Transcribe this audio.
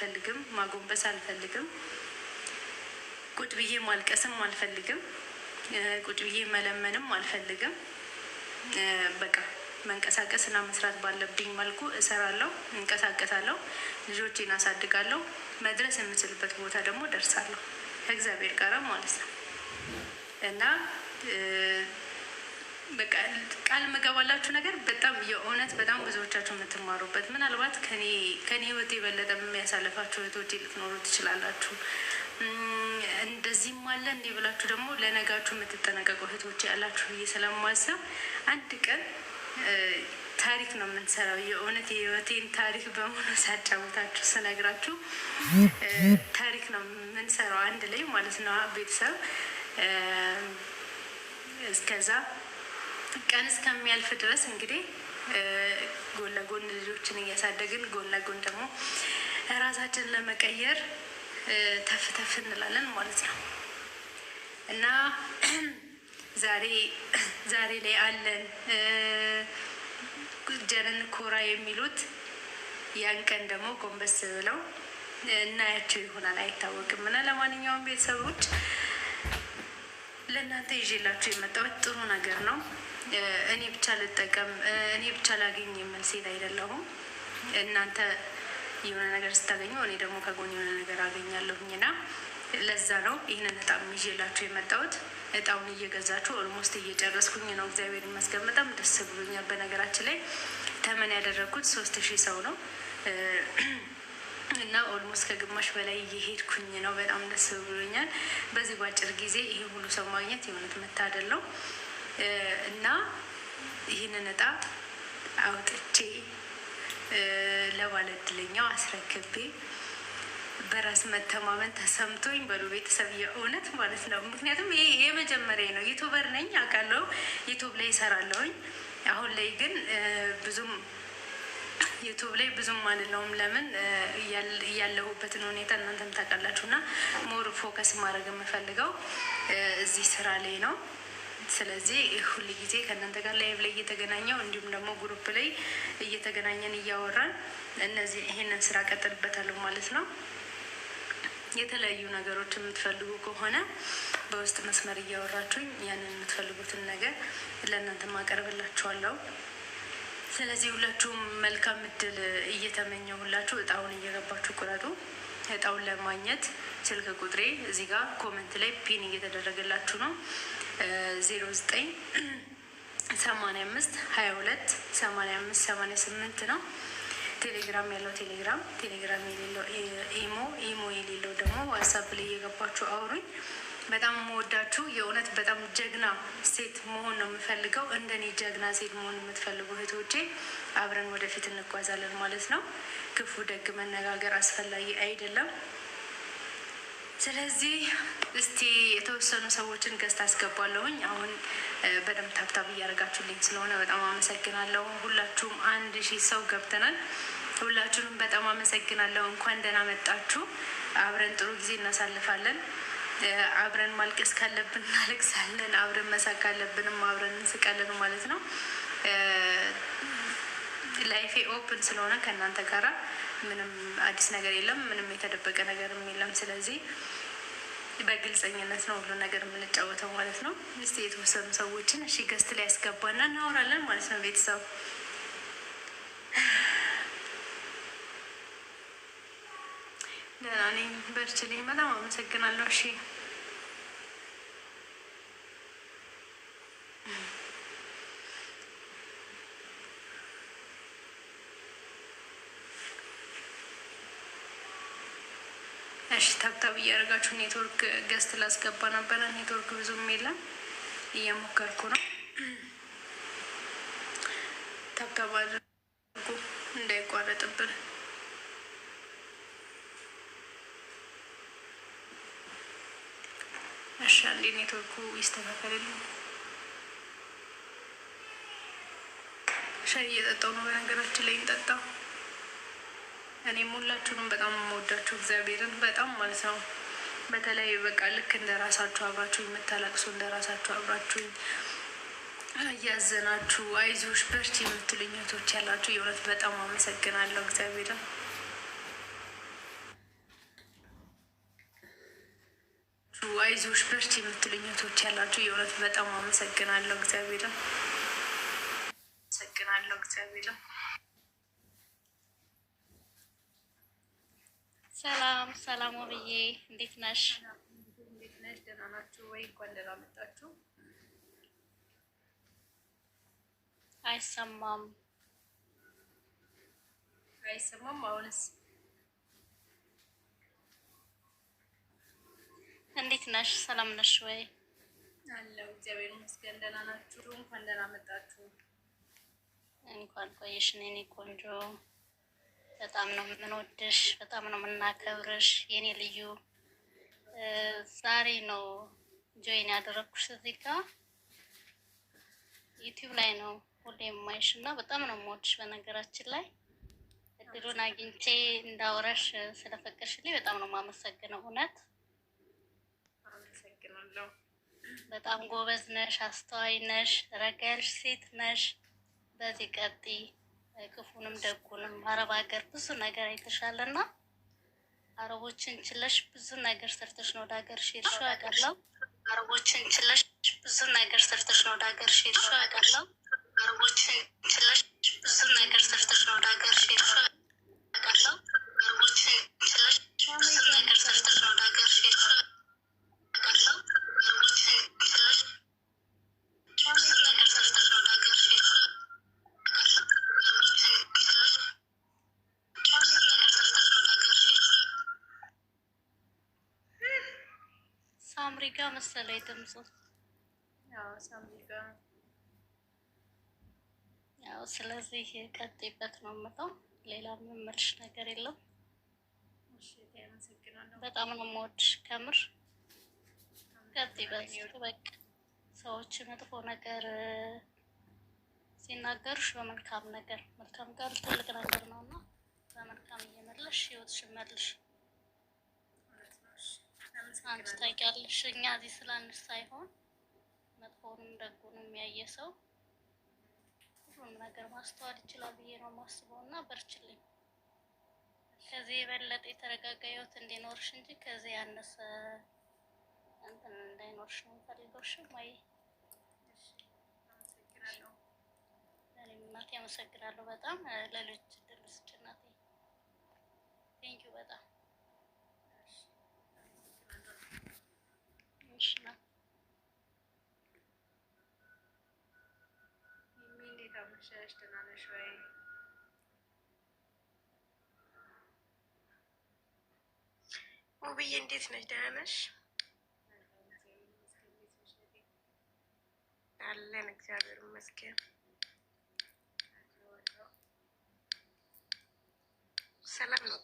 አልፈልግም፣ ማጎንበስ አልፈልግም፣ ቁጭ ብዬ ማልቀስም አልፈልግም፣ ቁጭ ብዬ መለመንም አልፈልግም። በቃ መንቀሳቀስ እና መስራት ባለብኝ መልኩ እሰራለሁ፣ እንቀሳቀሳለሁ፣ ልጆቼን አሳድጋለሁ። መድረስ የምችልበት ቦታ ደግሞ ደርሳለሁ ከእግዚአብሔር ጋር ማለት ነው። እና በቃ ቃል የምገባላችሁ ነገር በጣም የእውነት በጣም ብዙዎቻችሁ የምትማሩበት፣ ምናልባት ከኔ ህይወት የበለጠ የሚያሳልፋችሁ እህቶቼ ልትኖሩ ትችላላችሁ። እንደዚህም አለ እንዲህ ብላችሁ ደግሞ ለነጋችሁ የምትጠነቀቁ እህቶቼ ያላችሁ ብዬ ስለማሰብ አንድ ቀን ታሪክ ነው የምንሰራው። የእውነት የህይወቴን ታሪክ በሙሉ ሳጫውታችሁ ስነግራችሁ ታሪክ ነው የምንሰራው አንድ ላይ ማለት ነው ቤተሰብ። እስከዛ ቀን እስከሚያልፍ ድረስ እንግዲህ ጎን ለጎን ልጆችን እያሳደግን ጎን ለጎን ደግሞ ራሳችንን ለመቀየር ተፍ ተፍ እንላለን ማለት ነው። እና ዛሬ ላይ አለን ጀነን ኮራ የሚሉት ያን ቀን ደግሞ ጎንበስ ብለው እናያቸው ይሆናል፣ አይታወቅም። እና ለማንኛውም ቤተሰቦች ለእናንተ ይዤላችሁ የመጣሁት ጥሩ ነገር ነው። እኔ ብቻ ልጠቀም፣ እኔ ብቻ ላገኝ የምል ሴት አይደለሁም። እናንተ የሆነ ነገር ስታገኙ እኔ ደግሞ ከጎን የሆነ ነገር አገኛለሁኝና ለዛ ነው ይህንን እጣም ይዤላችሁ የመጣሁት። እጣውን እየገዛችሁ ኦልሞስት እየጨረስኩኝ ነው። እግዚአብሔር ይመስገን በጣም ደስ ብሎኛል። በነገራችን ላይ ተመን ያደረግኩት 3000 ሰው ነው እና ኦልሞስት ከግማሽ በላይ እየሄድኩኝ ነው። በጣም ደስ ብሎኛል። በዚህ ባጭር ጊዜ ይሄ ሁሉ ሰው ማግኘት የእውነት መታደል ነው እና ይህንን እጣ አውጥቼ ለባለ እድለኛው አስረክቤ በራስ መተማመን ተሰምቶኝ በሉ ቤተሰብ የእውነት ማለት ነው። ምክንያቱም ይሄ የመጀመሪያ ነው። ዩቱበር ነኝ አውቃለሁ፣ ዩቱብ ላይ እሰራለሁኝ። አሁን ላይ ግን ብዙም ዩቱብ ላይ ብዙም አንለውም። ለምን ያለሁበትን ሁኔታ እናንተም ታውቃላችሁ። እና ሞር ፎከስ ማድረግ የምፈልገው እዚህ ስራ ላይ ነው። ስለዚህ ሁል ጊዜ ከእናንተ ጋር ላይቭ ላይ እየተገናኘው እንዲሁም ደግሞ ግሩፕ ላይ እየተገናኘን እያወራን ይሄንን ስራ ቀጥልበታለሁ ማለት ነው። የተለያዩ ነገሮች የምትፈልጉ ከሆነ በውስጥ መስመር እያወራችሁኝ ያንን የምትፈልጉትን ነገር ለእናንተ ማቀርብላችኋለሁ። ስለዚህ ሁላችሁም መልካም እድል እየተመኘው ሁላችሁ እጣውን እየገባችሁ ቁረጡ። እጣውን ለማግኘት ስልክ ቁጥሬ እዚህ ጋር ኮመንት ላይ ፒን እየተደረገላችሁ ነው። 0985228588 ነው። ቴሌግራም ያለው ቴሌግራም የሌለው ኢሞ የሌለው ደግሞ ዋትሳፕ ላይ እየገባችሁ አውሩኝ። በጣም የምወዳችሁ የእውነት በጣም ጀግና ሴት መሆን ነው የምፈልገው። እንደኔ ጀግና ሴት መሆን የምትፈልጉ እህቶቼ አብረን ወደፊት እንጓዛለን ማለት ነው። ክፉ ደግ መነጋገር አስፈላጊ አይደለም። ስለዚህ እስቲ የተወሰኑ ሰዎችን ገዝት አስገባለሁኝ። አሁን በደንብ ታብታብ እያደረጋችሁልኝ ስለሆነ በጣም አመሰግናለሁ። ሁላችሁም 1000 ሰው ገብተናል። ሁላችሁንም በጣም አመሰግናለሁ። እንኳን ደህና መጣችሁ። አብረን ጥሩ ጊዜ እናሳልፋለን። አብረን ማልቀስ ካለብን እናለቅሳለን። አብረን መሳቅ ካለብንም አብረን እንስቃለን ማለት ነው። ላይፌ ኦፕን ስለሆነ ከእናንተ ጋራ ምንም አዲስ ነገር የለም፣ ምንም የተደበቀ ነገርም የለም። ስለዚህ በግልጸኝነት ነው ሁሉ ነገር የምንጫወተው ማለት ነው። እስቲ የተወሰኑ ሰዎችን እሺ ገስት ላይ ያስገባና እናወራለን ማለት ነው። ቤተሰብ ደህና ነኝ፣ በርችልኝ። በጣም አመሰግናለሁ። እሺ እሺ ታብታብ እያደረጋችሁ ኔትወርክ ገስት ላስገባ ነበረ። ኔትወርክ ብዙም የለም፣ እየሞከርኩ ነው። ታብታብ አድርጉ እንዳይቋረጥብን። እሺ አንዴ ኔትወርኩ ይስተካከልልኝ። ሻይ እየጠጣሁ ነው በነገራችን ላይ እንጠጣ። እኔም ሁላችሁንም በጣም የምወዳችሁ እግዚአብሔርን በጣም ማለት ነው። በተለይ በቃ ልክ እንደ ራሳችሁ አብራችሁ የምታለቅሱ እንደ ራሳችሁ አብራችሁ እያዘናችሁ አይዞሽ በርቺ የምትሉኝ እህቶች ያላችሁ የእውነት በጣም አመሰግናለሁ እግዚአብሔርን። አይዞሽ በርቺ የምትሉኝ እህቶች ያላችሁ የእውነት በጣም አመሰግናለሁ። እግዚአብሔርን ሰላም ሰላም ወብዬ እንዴት ነሽ? ደህና ናችሁ ወይ? እንኳን ደህና መጣችሁ። አይሰማም። አሁንስ እንዴት ነሽ? ሰላም ነሽ ወይ? አለው እግዚአብሔር ይመስገን። ደህና ናችሁ? እንኳን ደህና መጣችሁ። እንኳን ቆየሽ የኔ ቆንጆ። በጣም ነው የምንወድሽ፣ በጣም ነው የምናከብርሽ የኔ ልዩ። ዛሬ ነው ጆይን ያደረኩሽ እዚህ ጋ ዩቲዩብ ላይ ነው ሁሌ የማይሽ እና በጣም ነው የምወድሽ። በነገራችን ላይ እድሉን አግኝቼ እንዳወራሽ ስለፈቀድሽልኝ በጣም ነው የማመሰግነው። እውነት አመሰግናለሁ። በጣም ጎበዝ ነሽ፣ አስተዋይ ነሽ፣ ረጋ ያልሽ ሴት ነሽ። በዚህ ቀጥይ። ክፉንም ደጉንም አረብ ሀገር ብዙ ነገር አይተሻልና አረቦችን ችለሽ ብዙ ነገር ሰርተሽ ነው ወደ ሀገርሽ የሄድሽው አውቃለሁ። አረቦችን ችለሽ ብዙ ነገር ሰርተሽ ነው ወደ ሀገርሽ የሄድሽው አውቃለሁ። አረቦችን ችለሽ ብዙ ነገር ሰርተሽ ነው ወደ ሀገርሽ የሄድሽው አውቃለሁ። አረቦችን ችለሽ ብዙ ነገር ሰርተሽ ነው ወደ ሀገርሽ የሄድሽው አውቃለሁ። አረቦችን ችለሽ ብዙ ነገር ሰርተሽ ነው ወደ ሀገርሽ የሄድሽው ሳምሪ ጋር መሰለኝ ድምፁ። ሳምሪ ጋር ያው ስለዚህ ቀጥይበት ነው የምለው። ሌላ የምልሽ ነገር የለም። በጣም ነው የምወድሽ ከምር። ቀጥይበት በቃ። ሰዎች መጥፎ ነገር ሲናገሩሽ በመልካም ነገር፣ መልካም ቃል ትልቅ ነገር ነው እና በመልካም እየመለሽ ህይወትሽን መልሽ። አንቺ ታውቂያለሽ፣ እኛ እዚህ ስላንሽ ሳይሆን መጥፎውንም ደጉንም ያየ ሰው ሁሉም ነገር ማስተዋል ይችላል ብዬ ነው የማስበው እና በርችልኝ። ከዚህ የበለጠ የተረጋጋ ህይወት እንዲኖርሽ እንጂ ከዚህ ያነሰ እንትን እንዳይኖርሽ ነው የምፈልገው። እሺ ወይ? እኔም እናቴ አመሰግናለሁ በጣም። ለሌሎች እድል ስጭ እናቴ። ቴንኪው በጣም እንዴት አመሸሽ? ደህና ነሽ ወይ? ውብዬ እንዴት ነሽ? ደህና ነሽ? አለን እግዚአብሔር ይመስገን። ሰላም ነው።